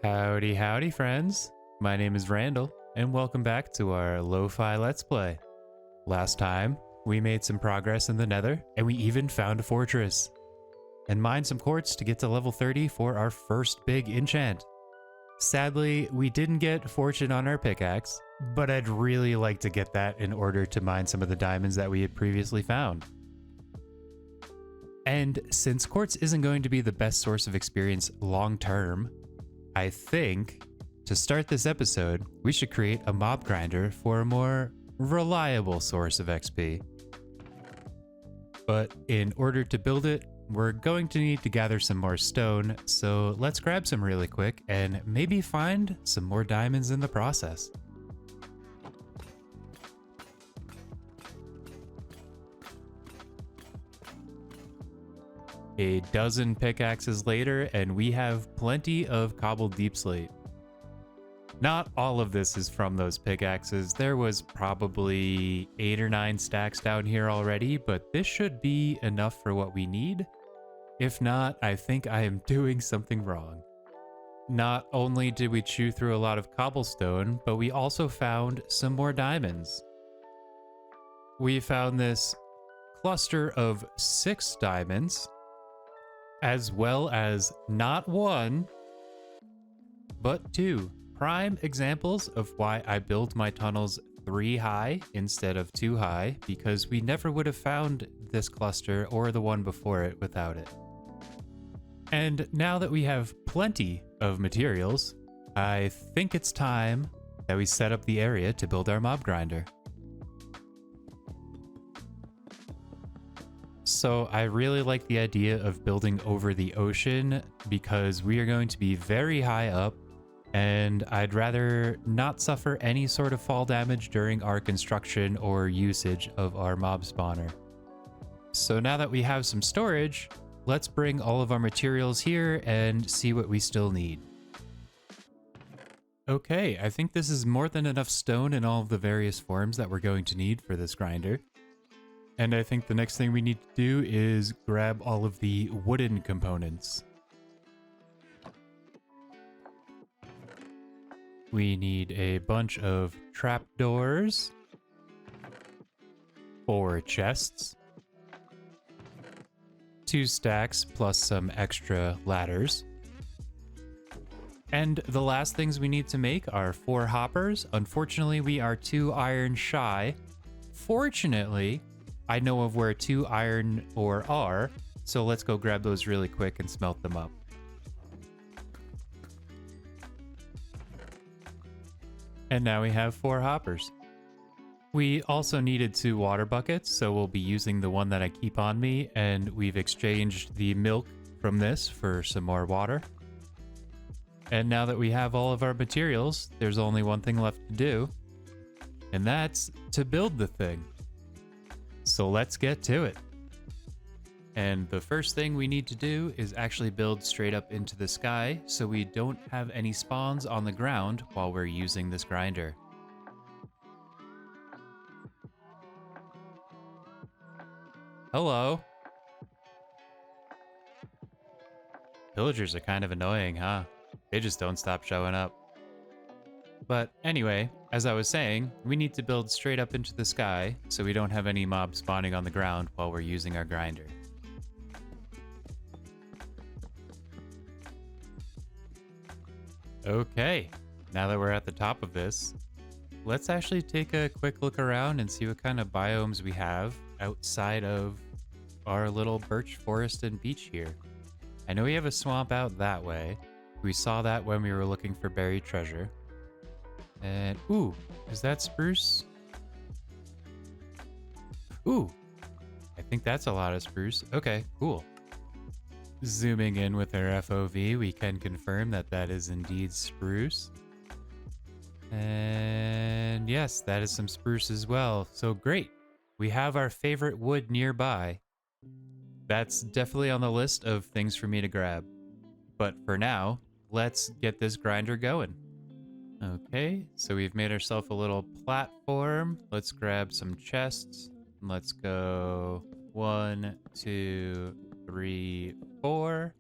Howdy, howdy, friends. My name is Randyl, and welcome back to our Lo-Fi Let's Play. Last time, we made some progress in the Nether, and we even found a fortress. And mined some quartz to get to level 30 for our first big enchant. Sadly, we didn't get fortune on our pickaxe, but I'd really like to get that in order to mine some of the diamonds that we had previously found. And since quartz isn't going to be the best source of experience long term, I think, to start this episode, we should create a mob grinder for a more reliable source of XP. But in order to build it, we're going to need to gather some more stone, so let's grab some really quick and maybe find some more diamonds in the process. A dozen pickaxes later, and we have plenty of cobbled deep slate. Not all of this is from those pickaxes. There was probably 8 or 9 stacks down here already, but this should be enough for what we need. If not, I think I am doing something wrong. Not only did we chew through a lot of cobblestone, but we also found some more diamonds. We found this cluster of 6 diamonds, as well as not 1, but 2 prime examples of why I build my tunnels 3 high instead of 2 high, because we never would have found this cluster or the one before it without it. And now that we have plenty of materials, I think it's time that we set up the area to build our mob grinder. So I really like the idea of building over the ocean because we are going to be very high up, and I'd rather not suffer any sort of fall damage during our construction or usage of our mob spawner. So now that we have some storage, let's bring all of our materials here and see what we still need. Okay, I think this is more than enough stone in all of the various forms that we're going to need for this grinder. And I think the next thing we need to do is grab all of the wooden components. We need a bunch of trapdoors, 4 chests, 2 stacks plus some extra ladders. And the last things we need to make are 4 hoppers. Unfortunately, we are 2 iron shy. Fortunately, I know of where 2 iron ore are, so let's go grab those really quick and smelt them up. And now we have 4 hoppers. We also needed 2 water buckets, so we'll be using the one that I keep on me, and we've exchanged the milk from this for some more water. And now that we have all of our materials, there's only one thing left to do, and that's to build the thing. So let's get to it. And the first thing we need to do is actually build straight up into the sky so we don't have any spawns on the ground while we're using this grinder. Hello. Villagers are kind of annoying, huh? They just don't stop showing up. But anyway, as I was saying, we need to build straight up into the sky so we don't have any mobs spawning on the ground while we're using our grinder. Okay, now that we're at the top of this, let's actually take a quick look around and see what kind of biomes we have outside of our little birch forest and beach here. I know we have a swamp out that way. We saw that when we were looking for buried treasure. And, ooh, is that spruce? Ooh, I think that's a lot of spruce. Okay, cool. Zooming in with our FOV, we can confirm that that is indeed spruce. And yes, that is some spruce as well. So great. We have our favorite wood nearby. That's definitely on the list of things for me to grab. But for now, let's get this grinder going. Okay, so we've made ourselves a little platform. Let's grab some chests. Let's go 1, 2, 3, 4.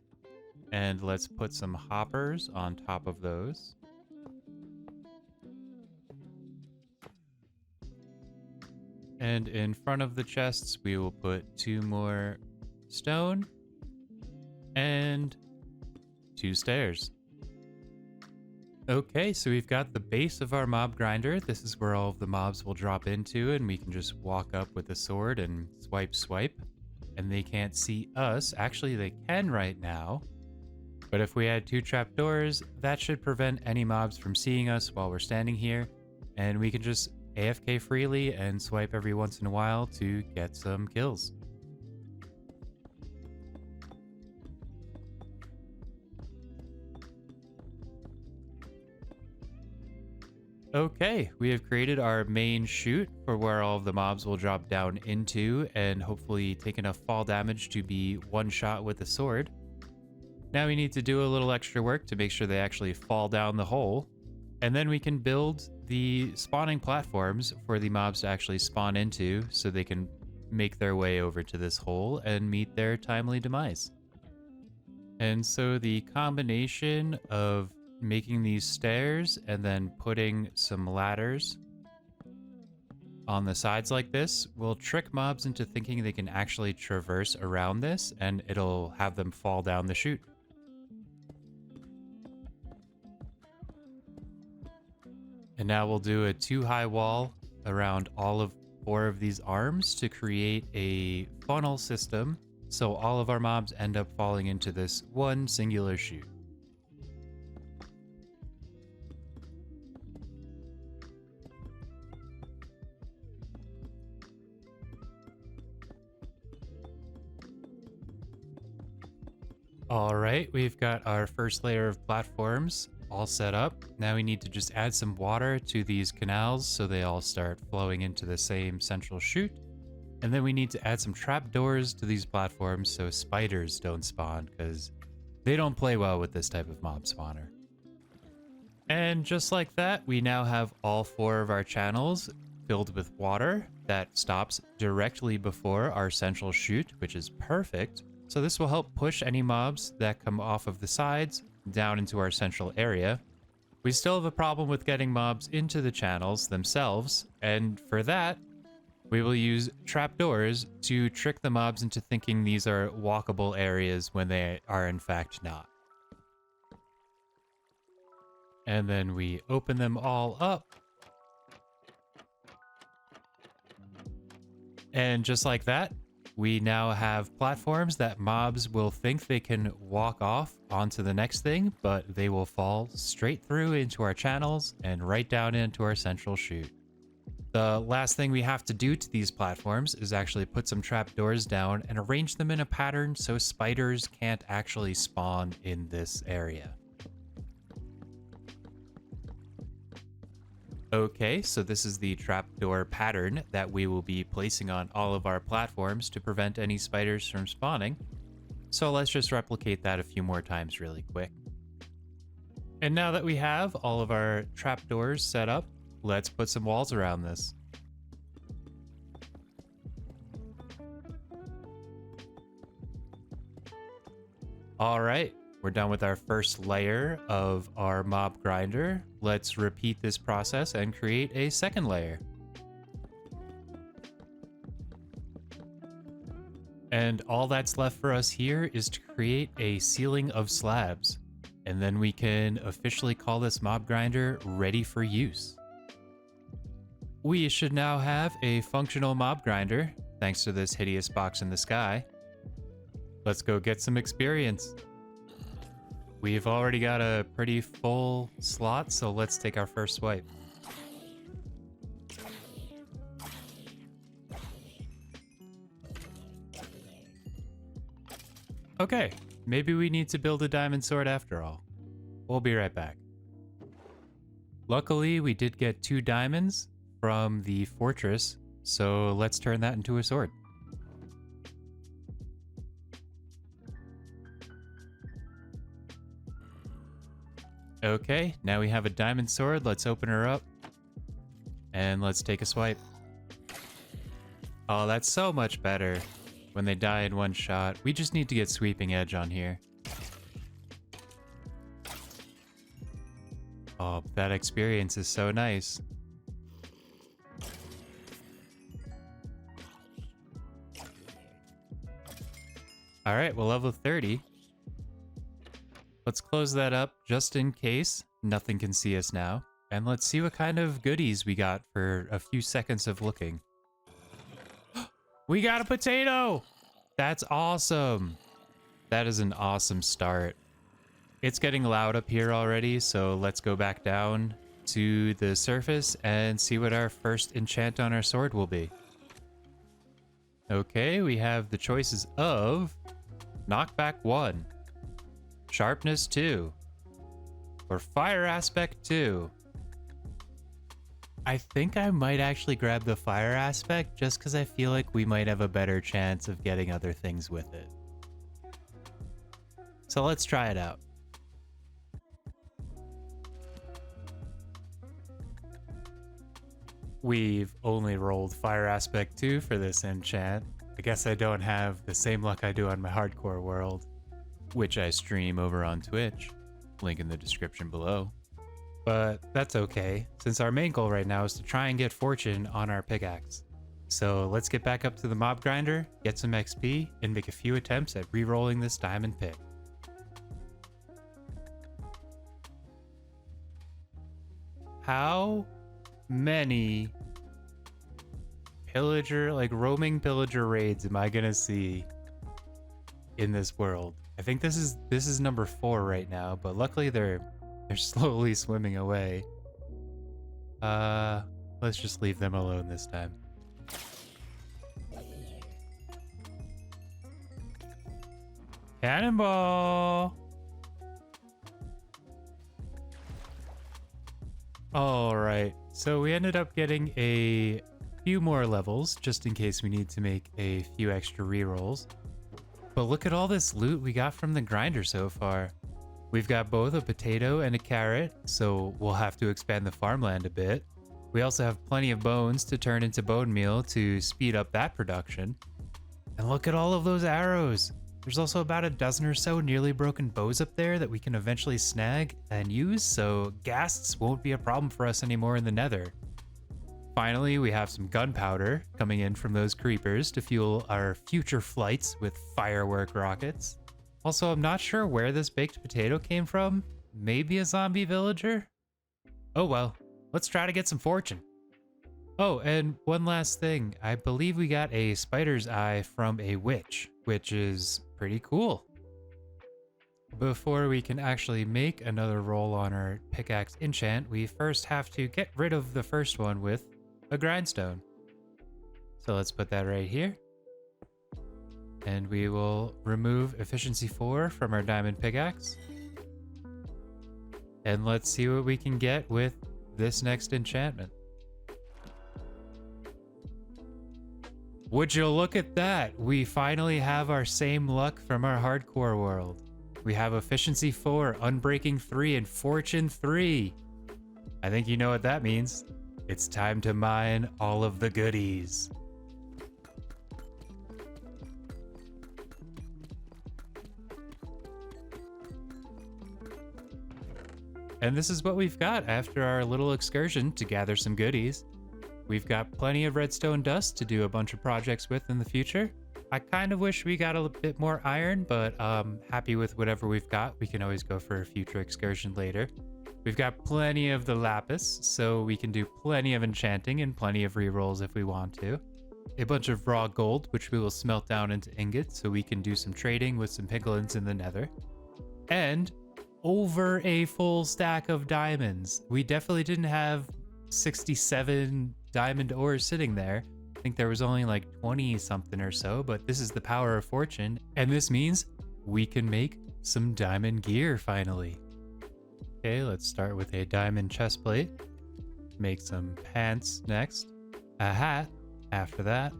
And let's put some hoppers on top of those. And in front of the chests, we will put 2 more stone and 2 stairs. Okay, so we've got the base of our mob grinder. This is where all of the mobs will drop into, and we can just walk up with a sword and swipe, swipe. And they can't see us. Actually, they can right now. But if we add 2 trapdoors, that should prevent any mobs from seeing us while we're standing here. And we can just AFK freely and swipe every once in a while to get some kills. Okay, we have created our main chute for where all of the mobs will drop down into and hopefully take enough fall damage to be one shot with a sword. Now we need to do a little extra work to make sure they actually fall down the hole. And then we can build the spawning platforms for the mobs to actually spawn into so they can make their way over to this hole and meet their timely demise. And so the combination of making these stairs and then putting some ladders on the sides like this will trick mobs into thinking they can actually traverse around this, and it'll have them fall down the chute. And now we'll do a 2-high wall around all of 4 of these arms to create a funnel system, so all of our mobs end up falling into this one singular chute. All right, we've got our first layer of platforms all set up. Now we need to just add some water to these canals so they all start flowing into the same central chute. And then we need to add some trapdoors to these platforms so spiders don't spawn, because they don't play well with this type of mob spawner. And just like that, we now have all 4 of our channels filled with water that stops directly before our central chute, which is perfect. So this will help push any mobs that come off of the sides down into our central area. We still have a problem with getting mobs into the channels themselves, and for that, we will use trapdoors to trick the mobs into thinking these are walkable areas when they are in fact not. And then we open them all up. And just like that, we now have platforms that mobs will think they can walk off onto the next thing, but they will fall straight through into our channels and right down into our central chute. The last thing we have to do to these platforms is actually put some trapdoors down and arrange them in a pattern so spiders can't actually spawn in this area. Okay, so this is the trapdoor pattern that we will be placing on all of our platforms to prevent any spiders from spawning. So let's just replicate that a few more times really quick. And now that we have all of our trapdoors set up, let's put some walls around this. All right. We're done with our first layer of our mob grinder. Let's repeat this process and create a second layer. And all that's left for us here is to create a ceiling of slabs. And then we can officially call this mob grinder ready for use. We should now have a functional mob grinder, thanks to this hideous box in the sky. Let's go get some experience. We've already got a pretty full slot, so let's take our first swipe. Okay, maybe we need to build a diamond sword after all. We'll be right back. Luckily, we did get 2 diamonds from the fortress, so let's turn that into a sword. Okay, now we have a diamond sword. Let's open her up. And let's take a swipe. Oh, that's so much better when they die in one shot. We just need to get sweeping edge on here. Oh, that experience is so nice. All right, well, level 30. Let's close that up just in case nothing can see us now. And let's see what kind of goodies we got for a few seconds of looking. We got a potato! That's awesome. That is an awesome start. It's getting loud up here already, so let's go back down to the surface and see what our first enchant on our sword will be. Okay, we have the choices of knockback 1, sharpness 2, or fire aspect 2. I think I might actually grab the fire aspect just because I feel like we might have a better chance of getting other things with it. So let's try it out. We've only rolled fire aspect 2 for this enchant. I guess I don't have the same luck I do on my hardcore world, which I stream over on Twitch. Link in the description below. But that's okay, since our main goal right now is to try and get fortune on our pickaxe. So let's get back up to the mob grinder, get some XP, and make a few attempts at re-rolling this diamond pick. How many pillager, like roaming pillager raids am I gonna see in this world? I think this is number 4 right now, but luckily they're slowly swimming away. Let's just leave them alone this time. Cannonball! Alright, so we ended up getting a few more levels, just in case we need to make a few extra rerolls. But look at all this loot we got from the grinder so far. We've got both a potato and a carrot, so we'll have to expand the farmland a bit. We also have plenty of bones to turn into bone meal to speed up that production. And look at all of those arrows! There's also about a dozen or so nearly broken bows up there that we can eventually snag and use, so ghasts won't be a problem for us anymore in the Nether. Finally, we have some gunpowder coming in from those creepers to fuel our future flights with firework rockets. Also, I'm not sure where this baked potato came from. Maybe a zombie villager? Oh well, let's try to get some fortune. Oh, and one last thing. I believe we got a spider's eye from a witch, which is pretty cool. Before we can actually make another roll on our pickaxe enchant, we first have to get rid of the first one with a grindstone. So let's put that right here. And we will remove efficiency 4 from our diamond pickaxe. And let's see what we can get with this next enchantment. Would you look at that? We finally have our same luck from our hardcore world. We have efficiency 4, unbreaking 3, and fortune 3. I think you know what that means. It's time to mine all of the goodies. And this is what we've got after our little excursion to gather some goodies. We've got plenty of redstone dust to do a bunch of projects with in the future. I kind of wish we got a bit more iron, but happy with whatever we've got. We can always go for a future excursion later. We've got plenty of the lapis, so we can do plenty of enchanting and plenty of rerolls if we want to. A bunch of raw gold, which we will smelt down into ingots, so we can do some trading with some piglins in the Nether. And over a full stack of diamonds. We definitely didn't have 67 diamond ores sitting there. I think there was only like 20 something or so, but this is the power of fortune. And this means we can make some diamond gear finally. Okay, let's start with a diamond chest plate. Make some pants next. A hat after that.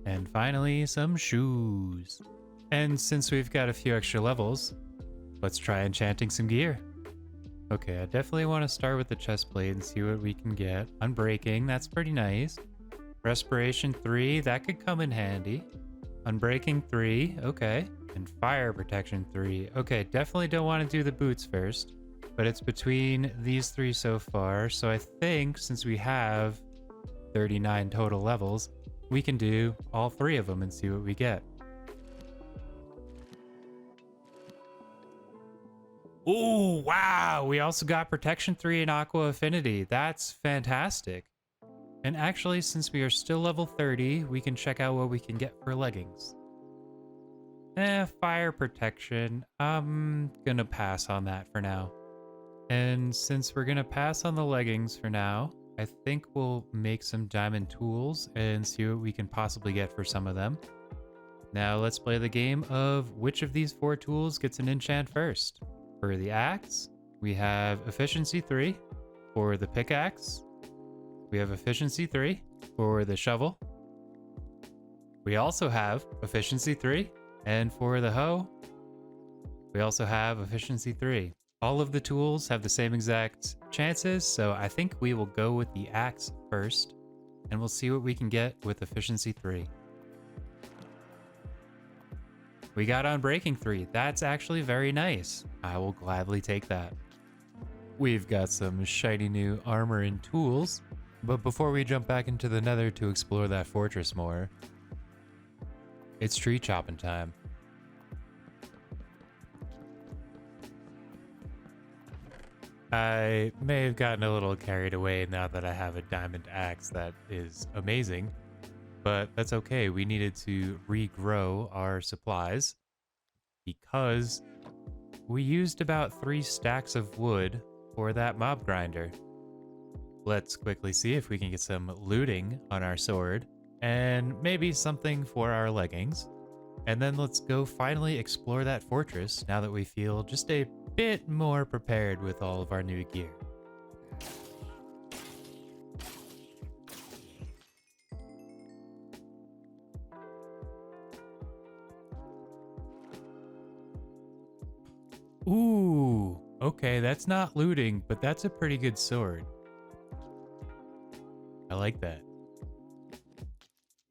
And finally, some shoes. And since we've got a few extra levels, let's try enchanting some gear. Okay, I definitely want to start with the chest plate and see what we can get. Unbreaking, that's pretty nice. Respiration 3, that could come in handy. Unbreaking 3, okay. And fire protection 3. Okay, definitely don't want to do the boots first. but it's between these three so far. So I think since we have 39 total levels, we can do all three of them and see what we get. Oh, wow. We also got Protection 3 and Aqua Affinity. That's fantastic. And actually, since we are still level 30, we can check out what we can get for leggings. Fire protection. I'm gonna pass on that for now. And since we're gonna pass on the leggings for now, I think we'll make some diamond tools and see what we can possibly get for some of them. Now let's play the game of which of these 4 tools gets an enchant first. For the axe, we have efficiency 3. For the pickaxe, we have efficiency 3. For the shovel, we also have efficiency 3. And for the hoe, we also have efficiency 3. All of the tools have the same exact chances, so I think we will go with the axe first, and we'll see what we can get with efficiency 3. We got Unbreaking 3. That's actually very nice. I will gladly take that. We've got some shiny new armor and tools, but before we jump back into the Nether to explore that fortress more, it's tree chopping time. I may have gotten a little carried away now that I have a diamond axe that is amazing, but that's okay. We needed to regrow our supplies because we used about 3 stacks of wood for that mob grinder. Let's quickly see if we can get some looting on our sword and maybe something for our leggings. And then let's go finally explore that fortress now that we feel just a bit more prepared with all of our new gear. Ooh, okay, that's not looting, but that's a pretty good sword. I like that.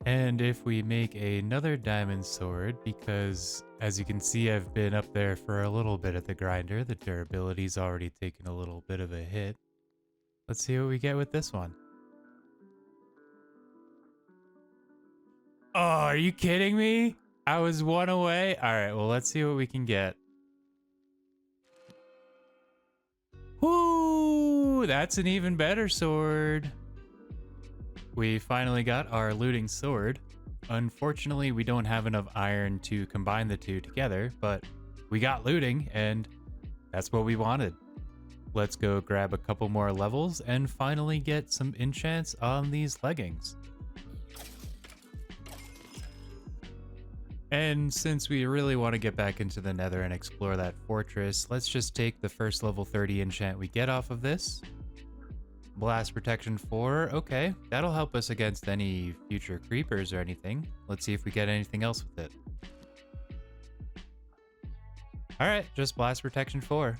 And if we make another diamond sword, because as you can see, I've been up there for a little bit at the grinder, the durability's already taken a little bit of a hit. Let's see what we get with this one. Oh, are you kidding me? I was 1 away? All right, well, let's see what we can get. Woo! That's an even better sword. We finally got our looting sword. Unfortunately, we don't have enough iron to combine the two together, but we got looting, and that's what we wanted. Let's go grab a couple more levels and finally get some enchants on these leggings. And since we really want to get back into the Nether and explore that fortress, let's just take the first level 30 enchant we get off of this. Blast protection 4, okay, that'll help us against any future creepers or anything. Let's see if we get anything else with it. Alright, just blast protection 4.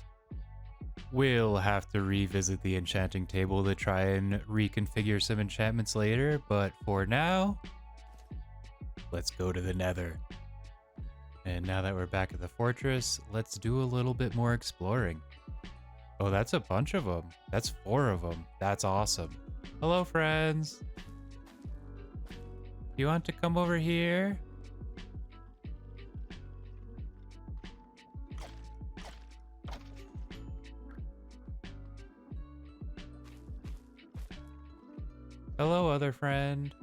We'll have to revisit the enchanting table to try and reconfigure some enchantments later, but for now, let's go to the Nether. And now that we're back at the fortress, let's do a little bit more exploring. Oh, that's a bunch of them. That's 4 of them. That's awesome. Hello, friends. You want to come over here? Hello, other friend.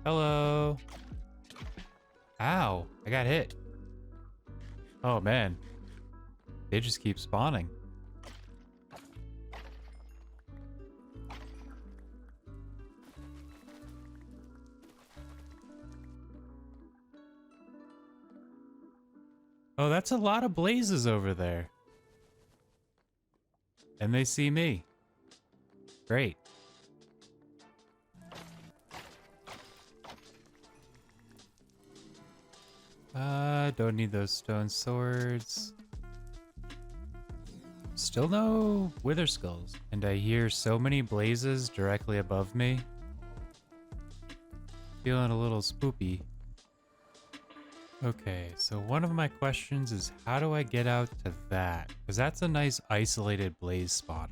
Hello. Ow, I got hit. Oh man, they just keep spawning. Oh, that's a lot of blazes over there. And they see me. Great. Don't need those stone swords. Still no wither skulls. And I hear so many blazes directly above me. Feeling a little spoopy. Okay, so one of my questions is how do I get out to that? Because that's a nice isolated blaze spawner.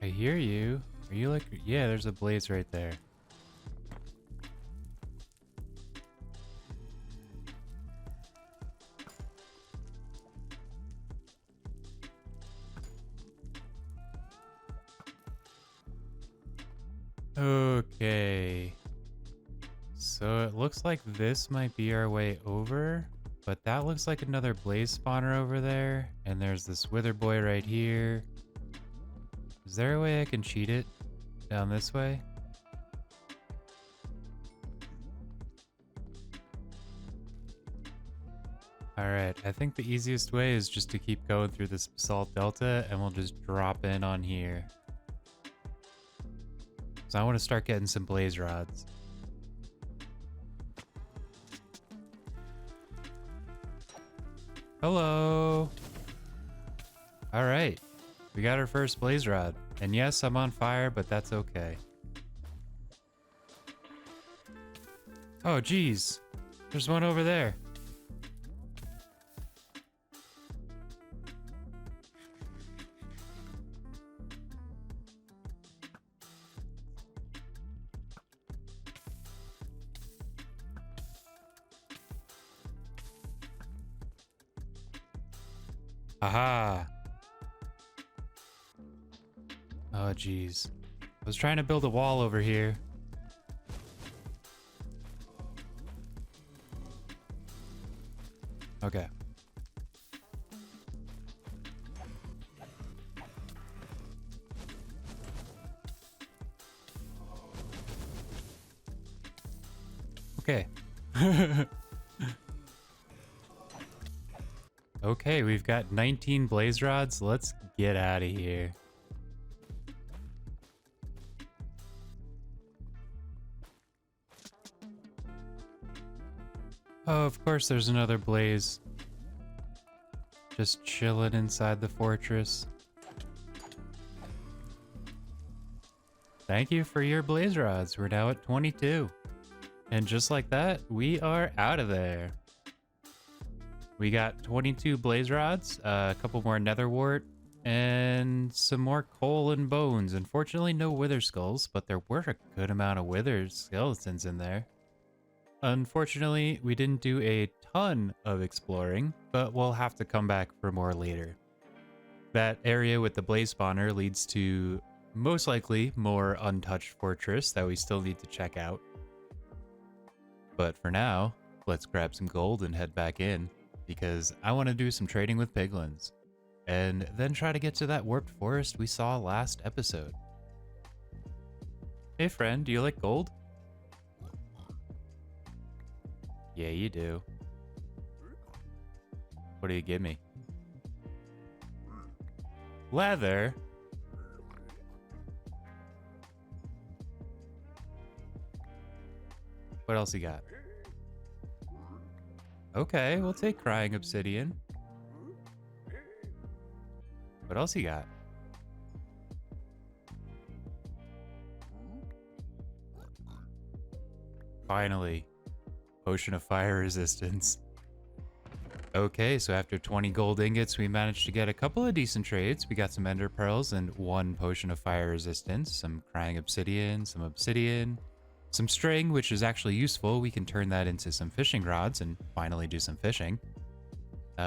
I hear you. Are you like, yeah, there's a blaze right there. Okay. So it looks like this might be our way over, but that looks like another blaze spawner over there. And there's this wither boy right here. Is there a way I can cheat it down this way? Alright, I think the easiest way is just to keep going through this basalt delta and we'll just drop in on here. So I want to start getting some blaze rods. Hello. All right, we got our first blaze rod. And yes, I'm on fire, but that's okay. Oh, geez. There's one over there. Aha. Oh, geez. I was trying to build a wall over here. Okay. Okay. Okay, we've got 19 blaze rods. Let's get out of here. Oh, of course there's another blaze. Just chilling inside the fortress. Thank you for your blaze rods. We're now at 22. And just like that, we are out of there. We got 22 blaze rods, a couple more nether wart, and some more coal and bones. Unfortunately, no wither skulls, but there were a good amount of wither skeletons in there. Unfortunately, we didn't do a ton of exploring, but we'll have to come back for more later. That area with the blaze spawner leads to most likely more untouched fortress that we still need to check out. But for now, let's grab some gold and head back in, because I want to do some trading with piglins, and then try to get to that warped forest we saw last episode. Hey friend, do you like gold? Yeah, you do. What do you give me? Leather? What else you got? Okay, we'll take crying obsidian. What else you got? Finally. Potion of fire resistance. Okay, so after 20 gold ingots, we managed to get a couple of decent trades. We got some ender pearls and 1 potion of fire resistance, some crying obsidian, some string, which is actually useful. We can turn that into some fishing rods and finally do some fishing.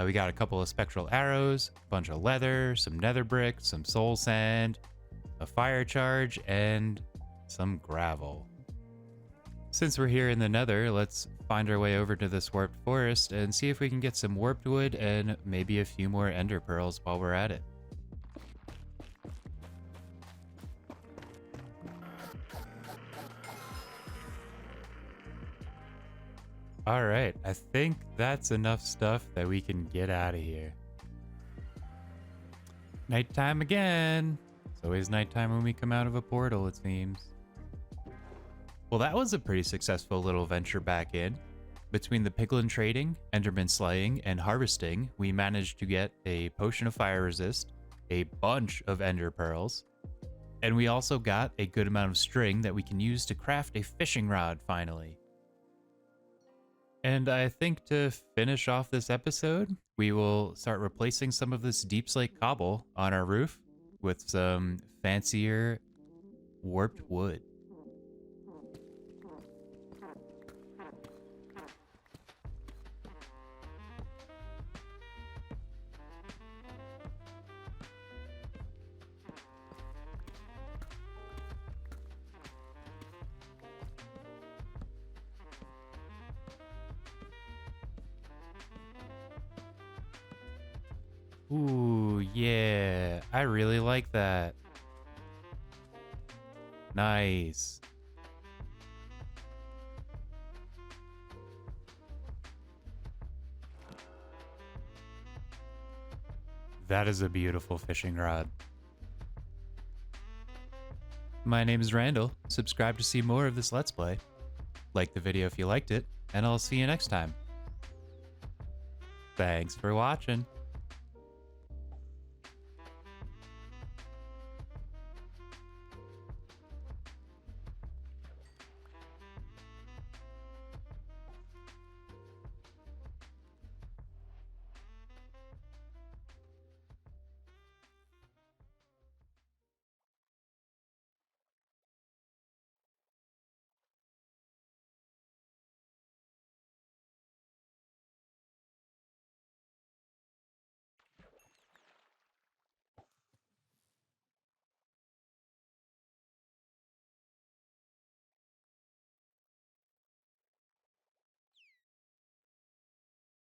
We got a couple of spectral arrows, a bunch of leather, some nether brick, some soul sand, a fire charge, and some gravel. Since we're here in the nether, let's find our way over to this warped forest and see if we can get some warped wood and maybe a few more ender pearls while we're at it. All right, I think that's enough stuff that we can get out of here. Nighttime again. It's always nighttime when we come out of a portal, it seems. Well, that was a pretty successful little venture back in. Between the piglin trading, enderman slaying, and harvesting, we managed to get a potion of fire resist, a bunch of ender pearls, and we also got a good amount of string that we can use to craft a fishing rod finally. And I think to finish off this episode, we will start replacing some of this deep slate cobble on our roof with some fancier warped wood. Ooh, yeah. I really like that. Nice. That is a beautiful fishing rod. My name is Randyl. Subscribe to see more of this Let's Play. Like the video if you liked it, and I'll see you next time. Thanks for watching.